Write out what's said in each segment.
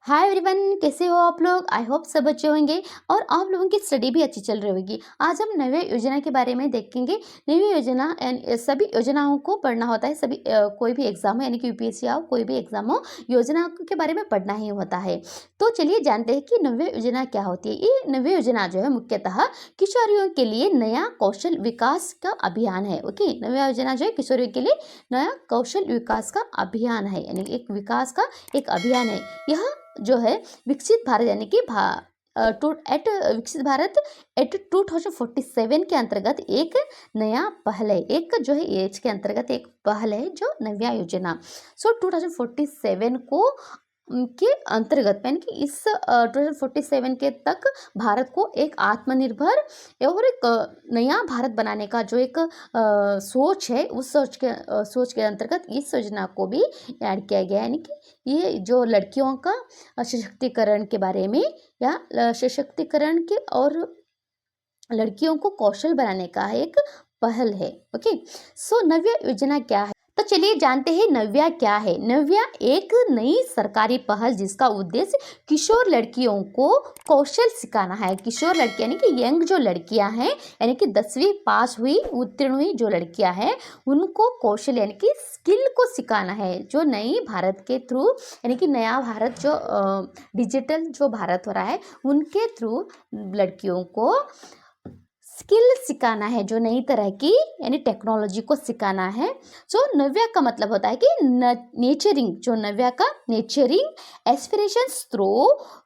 Hi everyone, कैसे हो आप लोग। आई होप सब अच्छे होंगे और आप लोगों की स्टडी भी अच्छी चल रही होगी। आज हम नव्या योजना के बारे में देखेंगे। नव्या योजना सभी योजनाओं को पढ़ना होता है। सभी कोई भी एग्जाम हो, यानी कि यूपीएससी हो, कोई भी एग्जाम हो, योजना के बारे में पढ़ना ही होता है। तो चलिए जानते हैं कि नव्या योजना क्या होती है। ये नव्या योजना जो है मुख्यतः किशोरियों के लिए नया कौशल विकास का अभियान है। ओके, नव्या योजना जो है किशोरियों के लिए नया कौशल विकास का अभियान है, यानी एक विकास का एक अभियान है। यह जो है विकसित भारत यानी कि विकसित भारत एट 2047 के अंतर्गत एक नया पहल है। एक जो है एज के अंतर्गत एक पहल है जो नव्या योजना। 2047 को के अंतर्गत यानी कि इस 2047 के तक भारत को एक आत्मनिर्भर और एक नया भारत बनाने का जो एक सोच है, उस सोच के अंतर्गत इस योजना को भी ऐड किया गया है। यानी कि ये जो लड़कियों का सशक्तिकरण के बारे में या सशक्तिकरण के और लड़कियों को कौशल बनाने का एक पहल है। ओके, सो नव्या योजना क्या है, तो चलिए जानते हैं नव्या क्या है। नव्या एक नई सरकारी पहल जिसका उद्देश्य किशोर लड़कियों को कौशल सिखाना है। किशोर लड़की यानी कि यंग जो लड़कियां हैं, यानी कि 10वीं पास हुई उत्तीर्ण हुई जो लड़कियां हैं, उनको कौशल यानी कि स्किल को सिखाना है। जो नई भारत के थ्रू यानी कि नया भारत जो डिजिटल जो भारत हो रहा है, उनके थ्रू लड़कियों को स्किल सिखाना है, जो नई तरह की यानी टेक्नोलॉजी को सिखाना है। सो नव्या का मतलब होता है कि नेचरिंग, जो नव्या का nurturing aspirations through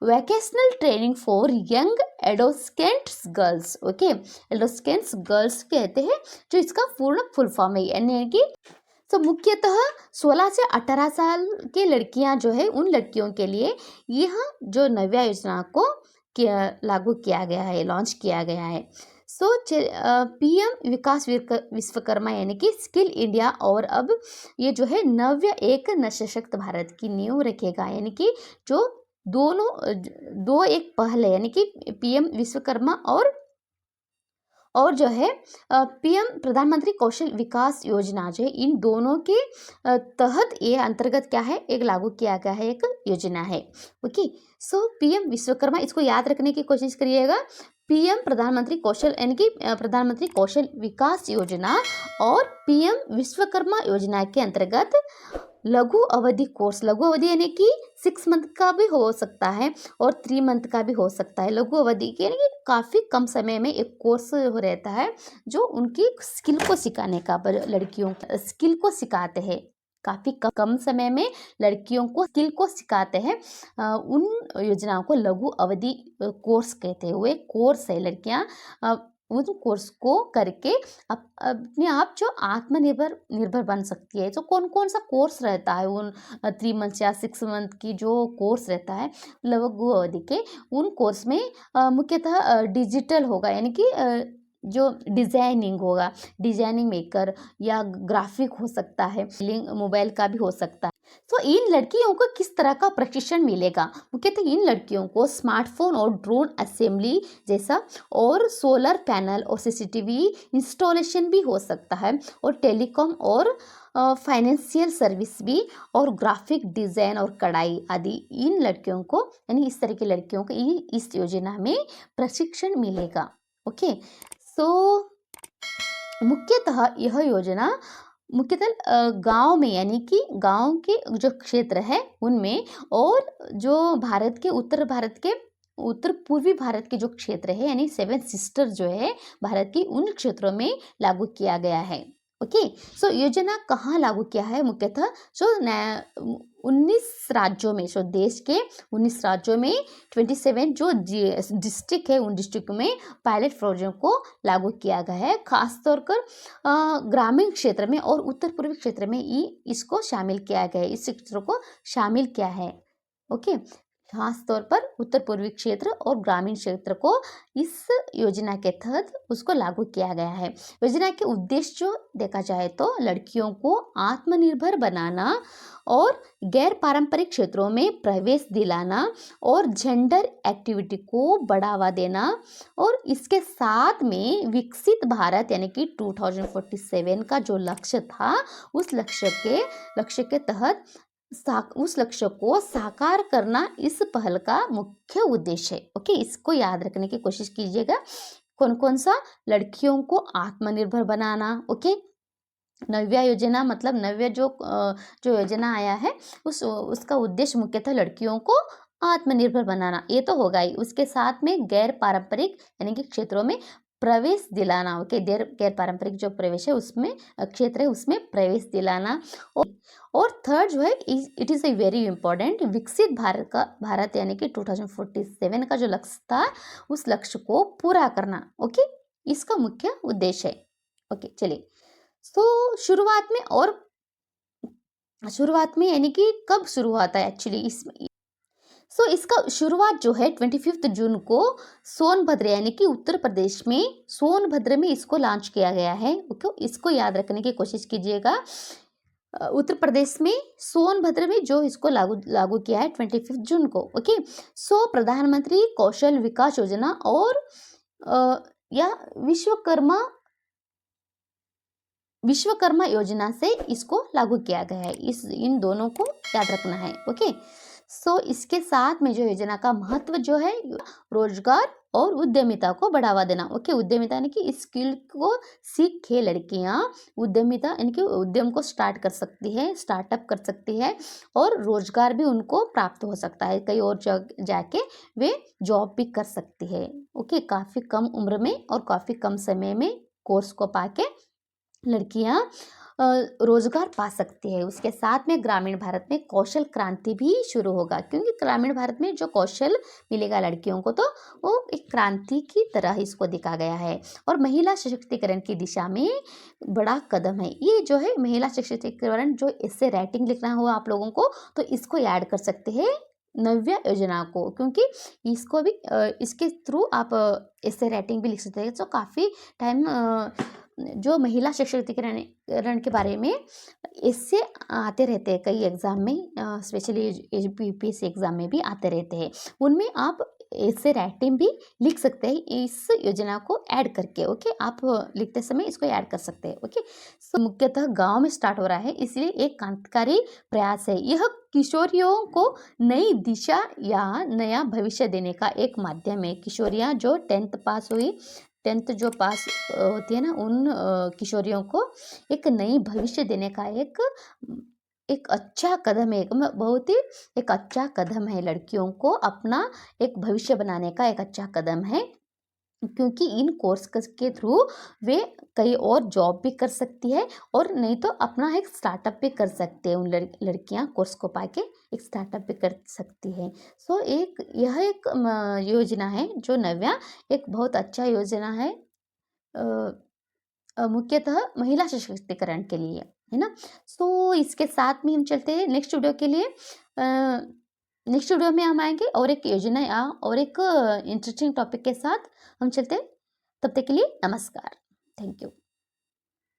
vocational training for young adolescents girls. Okay, adolescents girls कहते हैं, जो इसका पूर्ण फुल फॉर्म है। यानी कि तो मुख्यतः 16 से 18 साल की लड़कियां जो है, उन लड़कियों के लिए यह जो नव्या योजना को लागू किया गया है, लॉन्च किया गया है। सो पीएम विकास विश्वकर्मा यानी कि स्किल इंडिया, और अब ये जो है नव्य एक सशक्त भारत की नींव रखेगा। यानी कि जो दोनों दो एक पहल है, यानी कि पीएम विश्वकर्मा और जो है पीएम प्रधानमंत्री कौशल विकास योजना, जो है इन दोनों के तहत ये अंतर्गत क्या है, एक लागू किया गया है एक योजना है। ओके, सो पीएम विश्वकर्मा, इसको याद रखने की कोशिश करिएगा। पीएम प्रधानमंत्री कौशल यानी कि प्रधानमंत्री कौशल विकास योजना और पीएम विश्वकर्मा योजना के अंतर्गत लघु अवधि कोर्स, लघु अवधि यानी कि 6 मंथ का भी हो सकता है और 3 मंथ का भी हो सकता है। लघु अवधि के यानी कि काफ़ी कम समय में एक कोर्स रहता है, जो उनकी स्किल को सिखाने का, लड़कियों स्किल को सिखाते हैं। काफ़ी कम समय में लड़कियों को स्किल को सिखाते हैं। उन योजनाओं को लघु अवधि कोर्स कहते हैं। वो एक कोर्स है, लड़कियां उन कोर्स को करके अपने आप जो निर्भर बन सकती है। तो कौन कौन सा कोर्स रहता है उन 3 मंथ या 6 मंथ की जो कोर्स रहता है लघु अवधि के, उन कोर्स में मुख्यतः डिजिटल होगा, यानी कि जो डिज़ाइनिंग होगा, डिजाइनिंग मेकर या ग्राफिक हो सकता है, मोबाइल का भी हो सकता है। तो इन लड़कियों को किस तरह का प्रशिक्षण मिलेगा, मुख्यतः इन लड़कियों को स्मार्टफोन और ड्रोन असेंबली जैसा, और सोलर पैनल और सीसीटीवी इंस्टॉलेशन भी हो सकता है, और टेलीकॉम और फाइनेंशियल सर्विस भी, और ग्राफिक डिज़ाइन और कढ़ाई आदि इन लड़कियों को, यानी इस तरह की लड़कियों को इस योजना में प्रशिक्षण मिलेगा। ओके, सो मुख्यतः यह योजना मुख्यतः गांव में, यानी कि गांव के जो क्षेत्र है उनमें, और जो उत्तर पूर्वी भारत के जो क्षेत्र है, यानी 7 सिस्टर जो है भारत की, उन क्षेत्रों में लागू किया गया है। ओके, सो योजना कहाँ लागू किया है, मुख्यतः जो 19 राज्यों में, जो देश के 19 राज्यों में 27 जो डिस्ट्रिक्ट है, उन डिस्ट्रिक्ट में पायलट प्रोजेक्ट को लागू किया गया है। खासतौर पर ग्रामीण क्षेत्र में और उत्तर पूर्वी क्षेत्र में इसको शामिल किया गया है, इस क्षेत्रों को शामिल किया है। ओके, खास तौर पर उत्तर पूर्वी क्षेत्र और ग्रामीण क्षेत्र को इस योजना के तहत उसको लागू किया गया है। योजना के उद्देश्य जो देखा जाए तो लड़कियों को आत्मनिर्भर बनाना और गैर पारंपरिक क्षेत्रों में प्रवेश दिलाना और जेंडर एक्टिविटी को बढ़ावा देना, और इसके साथ में विकसित भारत यानी कि 2047 का जो लक्ष्य था, उस लक्ष्य के तहत उस लक्ष्य को साकार करना इस पहल का मुख्य उद्देश्य है। ओके, इसको याद रखने की कोशिश कीजिएगा। कौन कौन सा? लड़कियों को आत्मनिर्भर बनाना। ओके, नव्या योजना मतलब नव्य जो योजना आया है उसका उद्देश्य मुख्यतः लड़कियों को आत्मनिर्भर बनाना, ये तो होगा ही। उसके साथ में गैर पारंपरिक यानी कि क्षेत्रों में प्रवेश दिलाना। ओके, गैर पारंपरिक जो प्रवेश है उसमें क्षेत्र है उसमें प्रवेश दिलाना। और थर्ड जो है it is a very important, विकसित भारत यानी कि 2047 का जो लक्ष्य था उस लक्ष्य को पूरा करना। ओके, इसका मुख्य उद्देश्य है। ओके, चलिए। तो शुरुआत में यानी कि कब शुरू हुआ था एक्चुअली इसमें? इसका शुरुआत जो है 25 जून को सोनभद्र यानी कि उत्तर प्रदेश में सोनभद्र में इसको लॉन्च किया गया है। ओके, इसको याद रखने की कोशिश कीजिएगा। उत्तर प्रदेश में सोनभद्र में जो इसको लागू किया है 25 जून को। ओके, प्रधानमंत्री कौशल विकास योजना और या विश्वकर्मा योजना से इसको लागू किया गया है। इन दोनों को याद रखना है। ओके, इसके साथ में जो योजना का महत्व जो है रोजगार और उद्यमिता को बढ़ावा देना। ओके, उद्यमिता यानी कि स्किल को सीख के लड़कियां उद्यमिता यानी कि उद्यम को स्टार्ट कर सकती है, स्टार्टअप कर सकती है और रोजगार भी उनको प्राप्त हो सकता है। कहीं और जाके वे जॉब भी कर सकती है। ओके, काफ़ी कम उम्र में और काफ़ी कम समय में कोर्स को पाके लड़कियां रोजगार पा सकती है। उसके साथ में ग्रामीण भारत में कौशल क्रांति भी शुरू होगा, क्योंकि ग्रामीण भारत में जो कौशल मिलेगा लड़कियों को तो वो एक क्रांति की तरह इसको दिखा गया है। और महिला सशक्तिकरण की दिशा में बड़ा कदम है ये जो है महिला सशक्तिकरण। जो इससे राइटिंग लिखना हुआ आप लोगों को तो इसको ऐड कर सकते हैं नव्या योजना को, क्योंकि इसको भी इसके थ्रू आप इससे राइटिंग भी लिख सकते हैं। तो काफ़ी टाइम जो महिला सशक्तिकरण के बारे में इससे आते रहते हैं कई एग्ज़ाम में, स्पेशली यूपीएससी एग्ज़ाम में भी आते रहते हैं। उनमें आप इससे राइटिंग भी लिख सकते हैं इस योजना को ऐड करके। ओके, आप लिखते समय इसको ऐड कर सकते हैं। ओके, मुख्यतः गांव में स्टार्ट हो रहा है, इसलिए एक क्रांतिकारी प्रयास है। यह किशोरियों को नई दिशा या नया भविष्य देने का एक माध्यम है। किशोरियां जो 10th जो पास होती है ना, उन किशोरियों को एक नई भविष्य देने का एक अच्छा कदम है। बहुत ही एक अच्छा कदम है, लड़कियों को अपना एक भविष्य बनाने का एक अच्छा कदम है, क्योंकि इन कोर्स के थ्रू वे कहीं और जॉब भी कर सकती है और नहीं तो अपना एक स्टार्टअप भी कर सकते हैं। उन लड़कियां कोर्स को पाके एक स्टार्टअप भी कर सकती है। यह एक योजना है जो नव्या, एक बहुत अच्छा योजना है मुख्यतः महिला सशक्तिकरण के लिए, है ना। इसके साथ में हम चलते हैं नेक्स्ट वीडियो के लिए। नेक्स्ट वीडियो में हम आएंगे और एक योजना या और एक इंटरेस्टिंग टॉपिक के साथ हम चलते हैं। तब तक के लिए नमस्कार, थैंक यू।